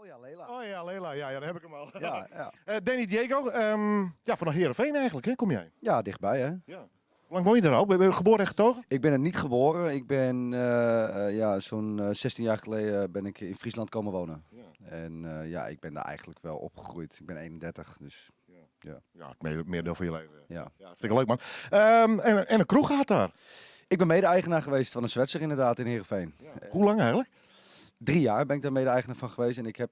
Oh ja, Lela. Oh ja, Lela. Ja, daar heb ik hem al. Ja, ja. Danny Diego. Van Heerenveen eigenlijk, hè? Kom jij? Ja, dichtbij hè. Ja. Hoe lang woon je er al? Ben je geboren en getogen? Ik ben er niet geboren. Ik ben zo'n 16 jaar geleden ben ik in Friesland komen wonen. Ja. En ik ben daar eigenlijk wel opgegroeid. Ik ben 31, dus ja. Ja, het meerdeel van je leven. Ja. Ja, hartstikke leuk man. En een kroeg gaat daar. Ik ben mede-eigenaar geweest van een Zwetser inderdaad in Heerenveen. Ja. Hoe lang eigenlijk? 3 jaar ben ik daar mede-eigenaar van geweest en ik heb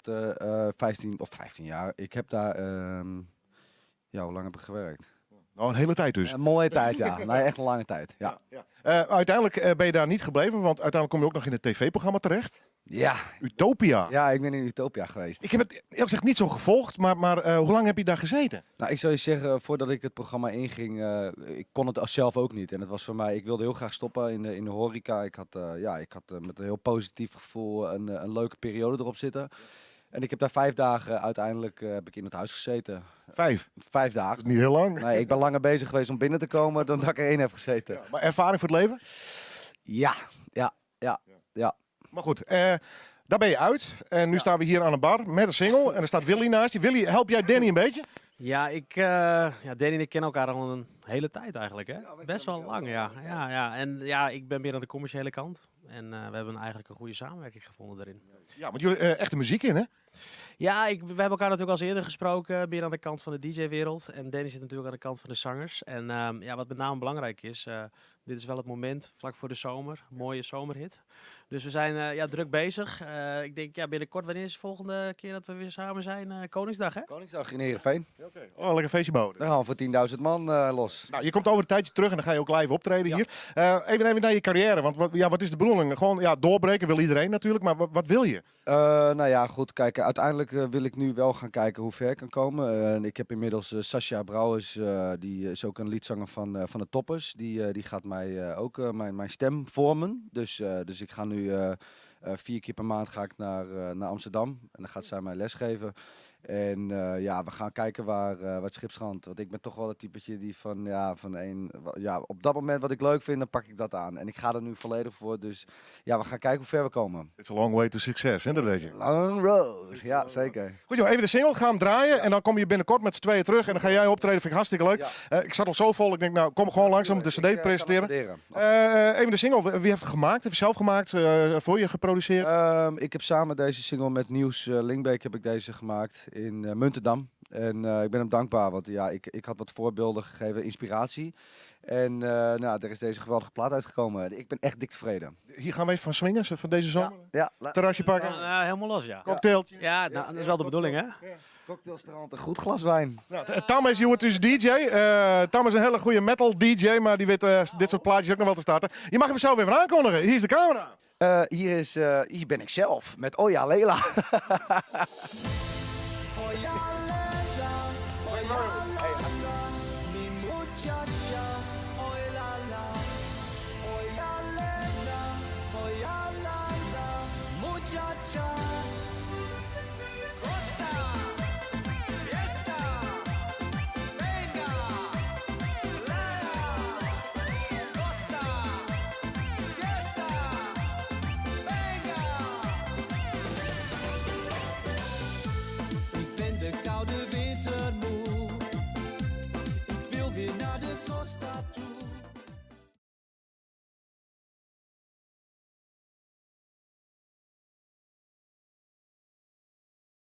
15 jaar. Ik heb daar, hoe lang heb ik gewerkt? Nou, een hele tijd dus. Een mooie tijd, ja. Nee, echt een lange tijd. Ja. Uiteindelijk ben je daar niet gebleven, want uiteindelijk kom je ook nog in het tv-programma terecht. Ja. Utopia. Ja, ik ben in Utopia geweest. Ik heb het eerlijk gezegd niet zo gevolgd, maar hoe lang heb je daar gezeten? Nou, ik zou je zeggen, voordat ik het programma inging, ik kon het zelf ook niet. En het was voor mij, ik wilde heel graag stoppen in de horeca. Ik had met een heel positief gevoel een leuke periode erop zitten. En ik heb daar 5 dagen uiteindelijk heb ik in het huis gezeten. 5? 5 dagen. Dat is niet heel lang. Nee, ik ben langer bezig geweest om binnen te komen dan dat ik er 1 heb gezeten. Ja, maar ervaring voor het leven? Ja. Maar goed, daar ben je uit. En nu staan we hier aan een bar met een single. En er staat Willy naast je. Willy, help jij Danny een beetje? Ja, Danny en ik kennen elkaar al een hele tijd eigenlijk, hè? Best wel lang, ja. En ja, ik ben meer aan de commerciële kant. En we hebben eigenlijk een goede samenwerking gevonden daarin. Ja, want jullie echte muziek in, hè? Ja, we hebben elkaar natuurlijk al eens eerder gesproken, meer aan de kant van de DJ-wereld. En Danny zit natuurlijk aan de kant van de zangers. En wat met name belangrijk is, dit is wel het moment, vlak voor de zomer, mooie zomerhit. Dus we zijn druk bezig. Ik denk, binnenkort, wanneer is de volgende keer dat we weer samen zijn? Koningsdag, hè? Koningsdag in Heerenveen. Okay. Oh, lekker feestje bouwen. Dan gaan we voor 10.000 man los. Nou, je komt over een tijdje terug en dan ga je ook live optreden hier. Even naar je carrière, want wat is de bedoeling? Gewoon doorbreken wil iedereen natuurlijk, maar wat wil je? Goed, kijk, uiteindelijk wil ik nu wel gaan kijken hoe ver ik kan komen. Ik heb inmiddels Sascha Brouwers, die is ook een liedzanger van de Toppers. Die gaat mij ook mijn stem vormen. Dus ik ga nu 4 keer per maand ga ik naar Amsterdam en dan gaat zij mij lesgeven. En we gaan kijken waar het schip strandt. Want ik ben toch wel het typetje die op dat moment wat ik leuk vind, dan pak ik dat aan. En ik ga er nu volledig voor. Dus ja, we gaan kijken hoe ver we komen. It's a long way to success, hè? Dat weet je. Long road, ja zeker. Goed joh, even de single, ga hem draaien en dan kom je binnenkort met z'n tweeën terug en dan ga jij optreden, vind ik hartstikke leuk. Ja. Ik zat al zo vol, ik denk nou, kom gewoon langs om de cd presenteren. Even de single, wie heeft het gemaakt? Heb je zelf gemaakt? Voor je geproduceerd? Ik heb samen deze single met Nieuws Linkbeek heb ik deze gemaakt in Muntendam. En ik ben hem dankbaar, want ik had wat voorbeelden gegeven, inspiratie. En er is deze geweldige plaat uitgekomen. Ik ben echt dik tevreden. Hier gaan we even van swingen van deze zomer? Ja. Terrasje pakken? Helemaal los, ja. Cocktailtje? Ja, dat is wel de bedoeling, hè? Ja. Cocktailstrand, een goed glas wijn. Nou, Tam is hier dus DJ. Tam is een hele goede metal DJ, maar die weet dit soort plaatjes ook nog wel te starten. Je mag hem zelf even aankondigen. Hier is de camera. Hier ben ik zelf met Oh ja, Lela. Muchacha